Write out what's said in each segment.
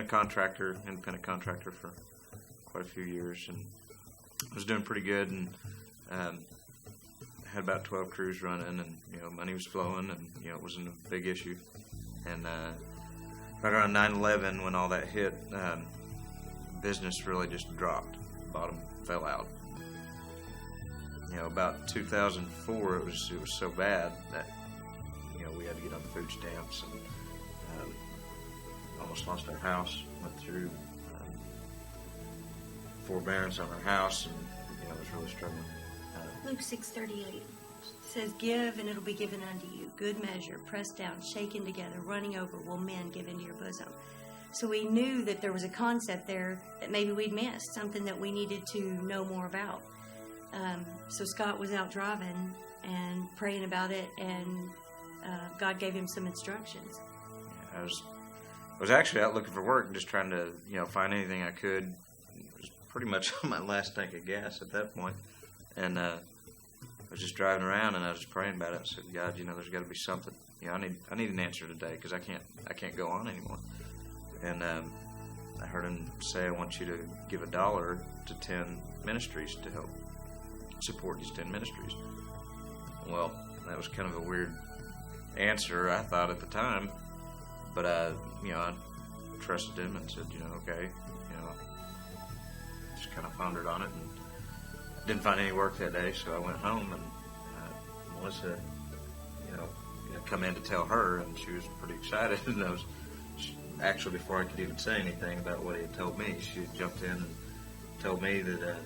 contractor, independent contractor for quite a few years, and was doing pretty good, and had about 12 crews running, and money was flowing, and it wasn't a big issue. And right around 9/11, when all that hit, business really just dropped. Bottom fell out. About 2004, it was so bad that we had to get on food stamps, and almost lost our house. Went through forbearance on our house, and was really struggling. Luke 6:38 says, "Give, and it'll be given unto you. Good measure, pressed down, shaken together, running over, will men give into your bosom." So we knew that there was a concept there that maybe we'd missed, something that we needed to know more about. So Scott was out driving and praying about it, and God gave him some instructions. I was actually out looking for work and just trying to find anything I could. It was pretty much on my last tank of gas at that point, and I was just driving around, and I was praying about it. I said, God, there's got to be something. I need an answer today, because I can't go on anymore. And I heard him say, I want you to give $1 to 10 ministries to help support these 10 ministries. Well, that was kind of a weird answer, I thought, at the time, but I trusted him and said, okay, just kind of pondered on it, and didn't find any work that day, so I went home, and Melissa, come in to tell her, and she was pretty excited, and actually, before I could even say anything about what he had told me, she had jumped in and told me that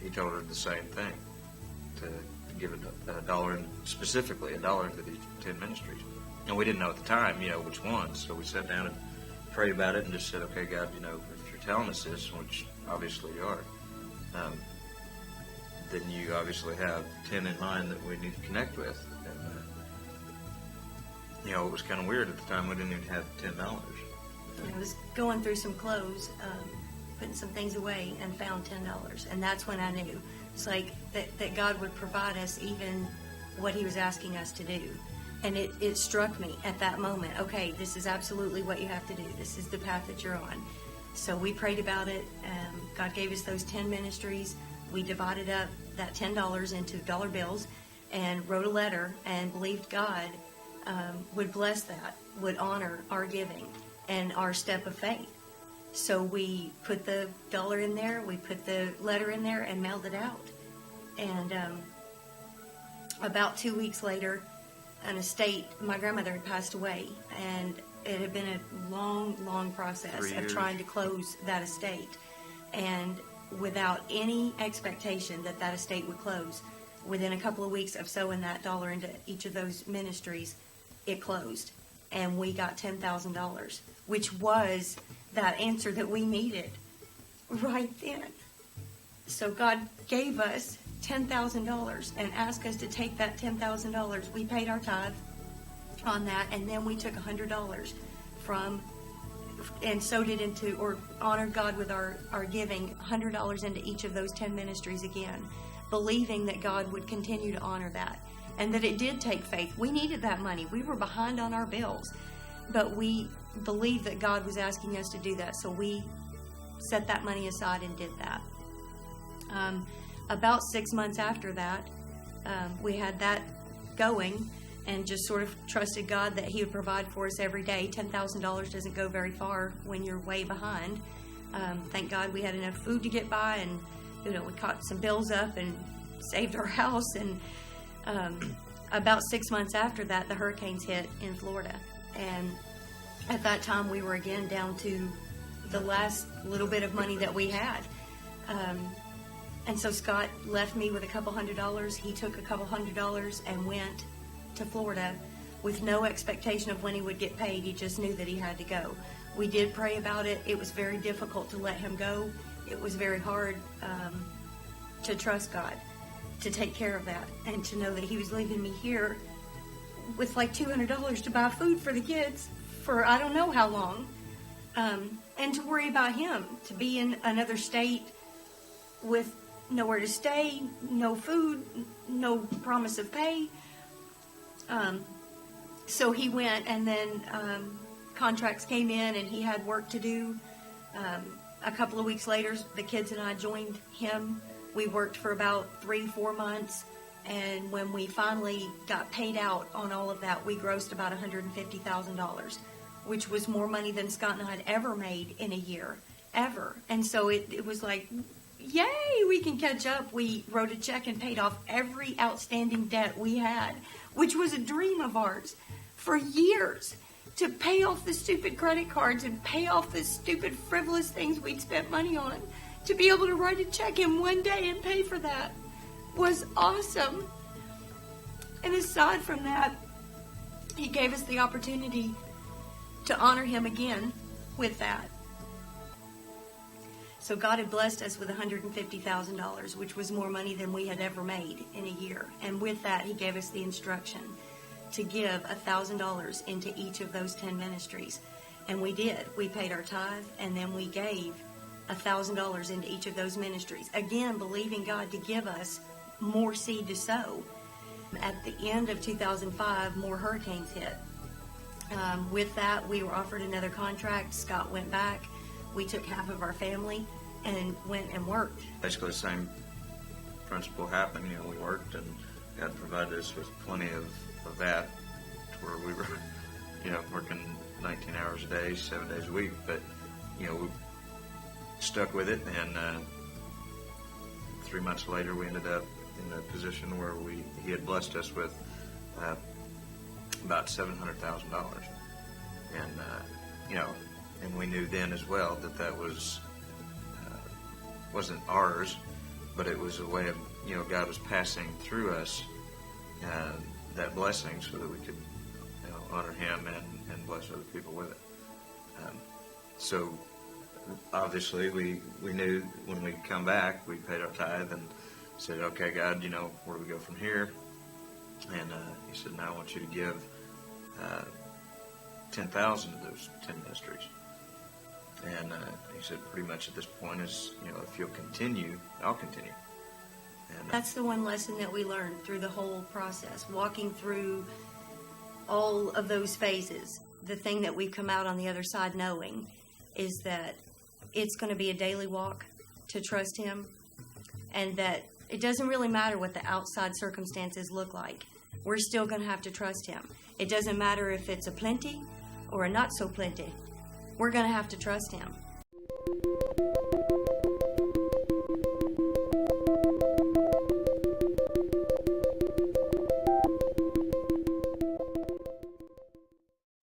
he told her the same thing, to give $1, specifically $1 to these 10 ministries. And we didn't know at the time, which ones, so we sat down and prayed about it and just said, okay, God, if you're telling us this, which obviously you are, then you obviously have 10 in mind that we need to connect with. And, it was kind of weird at the time. We didn't even have $10. I was going through some clothes, putting some things away, and found $10. And that's when I knew. It's like that God would provide us even what he was asking us to do. And it struck me at that moment, okay, this is absolutely what you have to do. This is the path that you're on. So we prayed about it. God gave us those 10 ministries. We divided up that $10 into dollar bills and wrote a letter and believed God would bless that, would honor our giving and our step of faith. So we put the dollar in there, we put the letter in there, and mailed it out. And about 2 weeks later, an estate, my grandmother had passed away, and it had been a long, long process of trying to close that estate. And without any expectation that that estate would close, within a couple of weeks of sowing that dollar into each of those ministries, it closed. And we got $10,000, which was that answer that we needed right then. So God gave us $10,000 and asked us to take that $10,000. We paid our tithe on that, and then we took $100 from and sowed it into, or honored God with our giving, $100 into each of those 10 ministries again, believing that God would continue to honor that, and that it did take faith. We needed that money. We were behind on our bills, but we believed that God was asking us to do that, so we set that money aside and did that. About 6 months after that, we had that going, and just sort of trusted God that he would provide for us every day. $10,000 doesn't go very far when you're way behind. Thank God we had enough food to get by, and we caught some bills up and saved our house. And about 6 months after that, the hurricanes hit in Florida, and at that time we were again down to the last little bit of money that we had. And so Scott left me with a couple $100. He took a couple $100 and went to Florida with no expectation of when he would get paid. He just knew that he had to go. We did pray about it. It was very difficult to let him go. It was very hard to trust God to take care of that, and to know that he was leaving me here with like $200 to buy food for the kids for I don't know how long, and to worry about him, to be in another state with nowhere to stay, no food, no promise of pay. So he went, and then contracts came in and he had work to do. A couple of weeks later, the kids and I joined him. We worked for about 3-4 months, and when we finally got paid out on all of that, we grossed about $150,000, which was more money than Scott and I had ever made in a year, ever. And so it was like, yay, we can catch up. We wrote a check and paid off every outstanding debt we had, which was a dream of ours for years. To pay off the stupid credit cards and pay off the stupid frivolous things we'd spent money on, to be able to write a check in one day and pay for that was awesome. And aside from that, he gave us the opportunity to honor him again with that. So God had blessed us with $150,000, which was more money than we had ever made in a year. And with that, he gave us the instruction to give $1,000 into each of those 10 ministries. And we did. We paid our tithe, and then we gave $1,000 into each of those ministries. Again, believing God to give us more seed to sow. At the end of 2005, more hurricanes hit. With that, we were offered another contract. Scott went back. We took half of our family and went and worked. Basically, the same principle happened. You know, we worked, and God provided us with plenty of that, to where we were, you know, working 19 hours a day, 7 days a week. But, you know, we stuck with it, and 3 months later, we ended up in a position where he had blessed us with about $700,000, and you know, and we knew then as well that was wasn't ours, but it was a way of, you know, God was passing through us that blessing so that we could, you know, honor him and bless other people with it. So obviously we knew when we come back, we paid our tithe and said, okay, God, you know, where do we go from here? And he said, now I want you to give 10,000 of those 10 ministries. And he said, pretty much at this point is, you know, if you'll continue, I'll continue. And that's the one lesson that we learned through the whole process, walking through all of those phases. The thing that we've come out on the other side knowing is that it's going to be a daily walk to trust him, and that it doesn't really matter what the outside circumstances look like. We're still going to have to trust him. It doesn't matter if it's a plenty or a not so plenty. We're going to have to trust him.